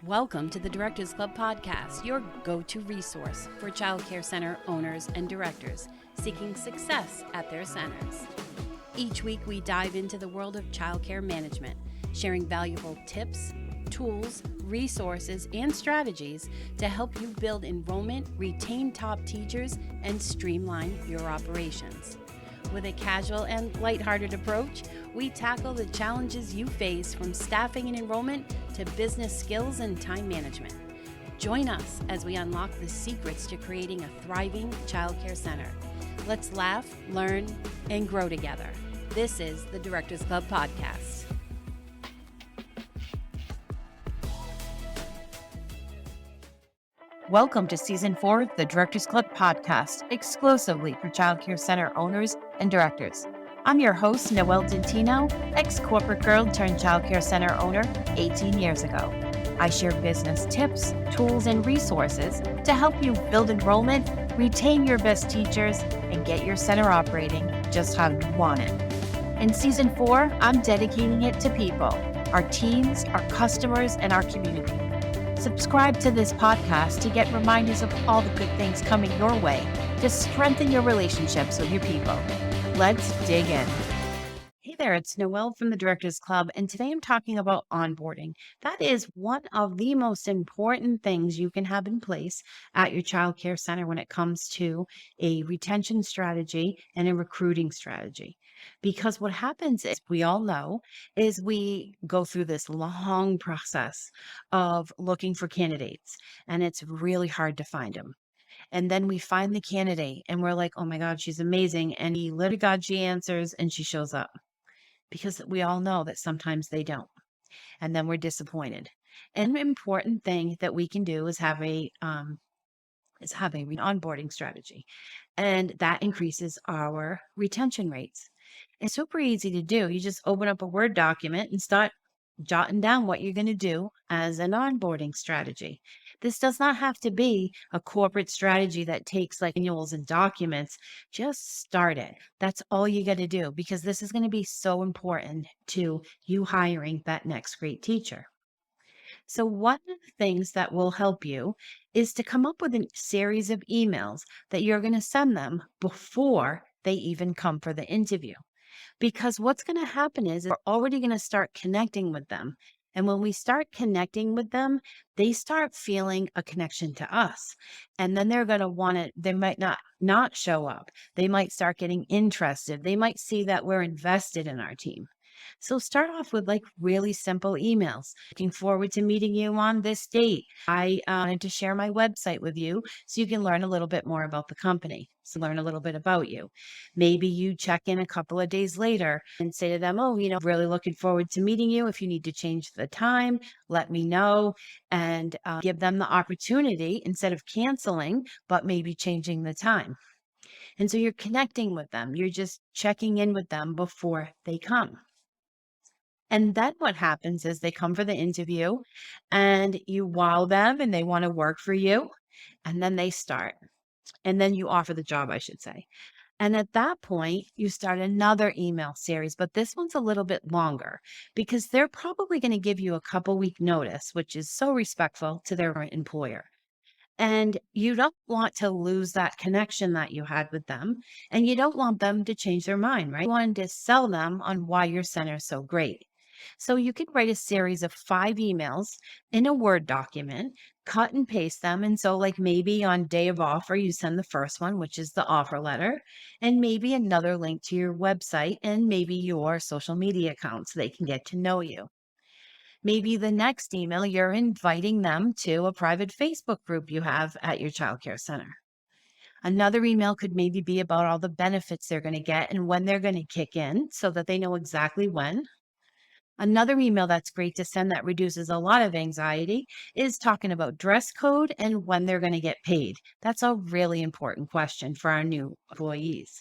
Welcome to the Directors Club podcast, your go-to resource for childcare center owners and directors seeking success at their centers. Each week, we dive into the world of childcare management, sharing valuable tips, tools, resources, and strategies to help you build enrollment, retain top teachers, and streamline your operations. With a casual and lighthearted approach, we tackle the challenges you face from staffing and enrollment to business skills and time management. Join us as we unlock the secrets to creating a thriving childcare center. Let's laugh, learn, and grow together. This is the Directors Club podcast. Welcome to Season 4 of the Directors Club podcast, exclusively for childcare center owners and directors. I'm your host, Noelle D'Intino, ex-corporate girl turned childcare center owner 18 years ago. I share business tips, tools, and resources to help you build enrollment, retain your best teachers, and get your center operating just how you want it. In Season 4, I'm dedicating it to people, our teams, our customers, and our community. Subscribe to this podcast to get reminders of all the good things coming your way to strengthen your relationships with your people. Let's dig in. Hey there, it's Noelle from the Directors Club, and today I'm talking about onboarding. That is one of the most important things you can have in place at your childcare center when it comes to a retention strategy and a recruiting strategy. Because what happens is, we all know, is we go through this long process of looking for candidates, and it's really hard to find them. And then we find the candidate and we're like, oh my God, she's amazing. And he literally God, she answers and she shows up, because we all know that sometimes they don't. And then we're disappointed. And an important thing that we can do is have a onboarding strategy. And that increases our retention rates. It's super easy to do. You just open up a Word document and start jotting down what you're going to do as an onboarding strategy. This does not have to be a corporate strategy that takes like manuals and documents. Just start it. That's all you got to do, because this is going to be so important to you hiring that next great teacher. So one of the things that will help you is to come up with a series of emails that you're going to send them before they even come for the interview. Because what's going to happen is we're already going to start connecting with them. And when we start connecting with them, they start feeling a connection to us. And then they're going to want to, they might not show up. They might start getting interested. They might see that we're invested in our team. So start off with like really simple emails. Looking forward to meeting you on this date. I wanted to share my website with you so you can learn a little bit more about the company. So learn a little bit about you. Maybe you check in a couple of days later and say to them, oh, really looking forward to meeting you. If you need to change the time, let me know, and give them the opportunity instead of canceling, but maybe changing the time. And so you're connecting with them. You're just checking in with them before they come. And then what happens is they come for the interview and you wow them and they want to work for you. And then they start. And then you offer the job, I should say. And at that point, you start another email series, but this one's a little bit longer because they're probably going to give you a couple-week notice, which is so respectful to their current employer. And you don't want to lose that connection that you had with them. And you don't want them to change their mind, right? You want to sell them on why your center is so great. So you could write a series of 5 emails in a Word document, cut and paste them. And so like maybe on day of offer, you send the first one, which is the offer letter, and maybe another link to your website and maybe your social media account so they can get to know you. Maybe the next email, you're inviting them to a private Facebook group you have at your childcare center. Another email could maybe be about all the benefits they're going to get and when they're going to kick in so that they know exactly when. Another email that's great to send that reduces a lot of anxiety is talking about dress code and when they're going to get paid. That's a really important question for our new employees.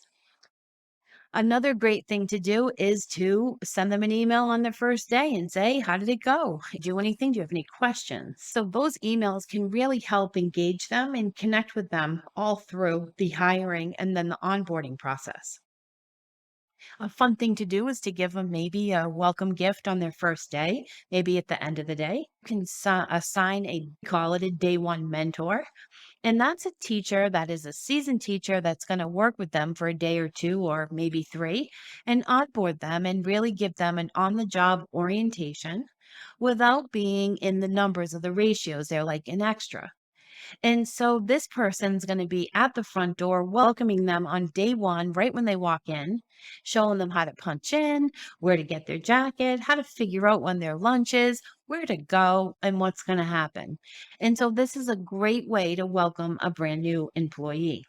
Another great thing to do is to send them an email on their first day and say, how did it go? Did you do anything? Do you have any questions? So those emails can really help engage them and connect with them all through the hiring and then the onboarding process. A fun thing to do is to give them maybe a welcome gift on their first day, maybe at the end of the day. You can assign call it a day one mentor. And that's a teacher that is a seasoned teacher that's going to work with them for a day or two or maybe three and onboard them and really give them an on the job orientation without being in the numbers of the ratios. They're like an extra. And so this person's going to be at the front door welcoming them on day one, right when they walk in, showing them how to punch in, where to get their jacket, how to figure out when their lunch is, where to go, and what's going to happen. And so this is a great way to welcome a brand new employee.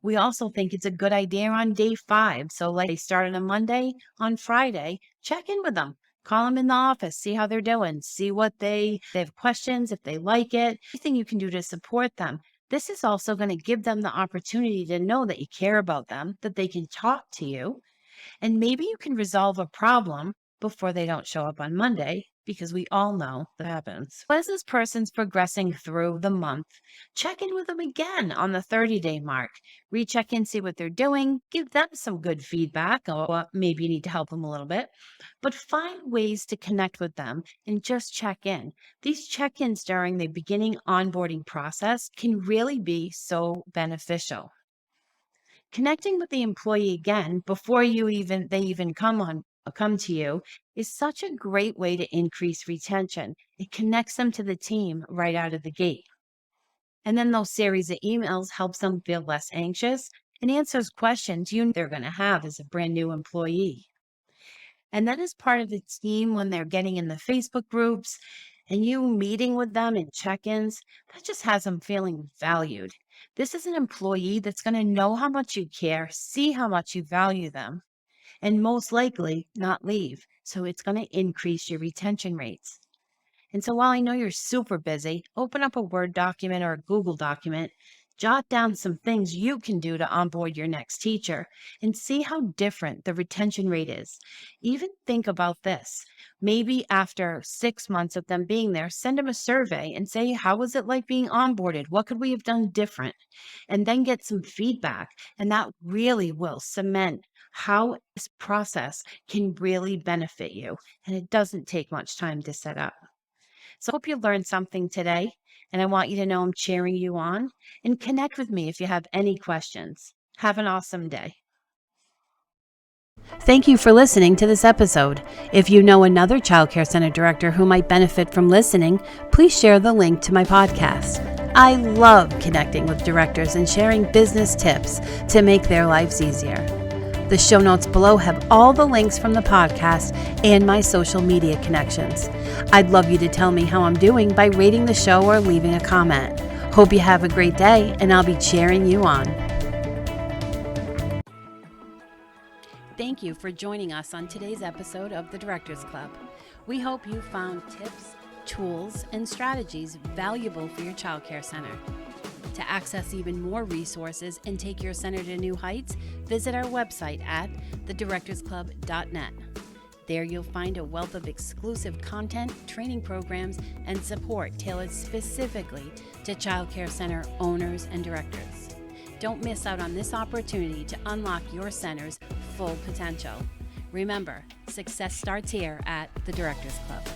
We also think it's a good idea on day 5. So, like they start on a Monday, on Friday, check in with them. Call them in the office, see how they're doing, see what they have questions, if they like it, anything you can do to support them. This is also going to give them the opportunity to know that you care about them, that they can talk to you, and maybe you can resolve a problem before they don't show up on Monday, because we all know that happens. As this person's progressing through the month, check in with them again on the 30-day mark. Recheck in, see what they're doing, give them some good feedback, or maybe you need to help them a little bit, but find ways to connect with them and just check in. These check ins during the beginning onboarding process can really be so beneficial. Connecting with the employee again before they even come to you is such a great way to increase retention. It connects them to the team right out of the gate. And then those series of emails helps them feel less anxious and answers questions you know they're going to have as a brand new employee. And then as part of the team, when they're getting in the Facebook groups and you meeting with them in check-ins, that just has them feeling valued. This is an employee that's going to know how much you care, see how much you value them, and most likely not leave. So it's going to increase your retention rates. And so while I know you're super busy, open up a Word document or a Google document, jot down some things you can do to onboard your next teacher and see how different the retention rate is. Even think about this. Maybe after 6 months of them being there, send them a survey and say, how was it like being onboarded? What could we have done different? And then get some feedback. And that really will cement how this process can really benefit you. And it doesn't take much time to set up. So I hope you learned something today, and I want you to know I'm cheering you on, and connect with me if you have any questions. Have an awesome day. Thank you for listening to this episode. If you know another Child Care Center director who might benefit from listening, please share the link to my podcast. I love connecting with directors and sharing business tips to make their lives easier. The show notes below have all the links from the podcast and my social media connections. I'd love you to tell me how I'm doing by rating the show or leaving a comment. Hope you have a great day, and I'll be cheering you on. Thank you for joining us on today's episode of the Directors Club. We hope you found tips, tools, and strategies valuable for your child care center. To access even more resources and take your center to new heights, visit our website at thedirectorsclub.net. There you'll find a wealth of exclusive content, training programs, and support tailored specifically to child care center owners and directors. Don't miss out on this opportunity to unlock your center's full potential. Remember, success starts here at the Directors Club.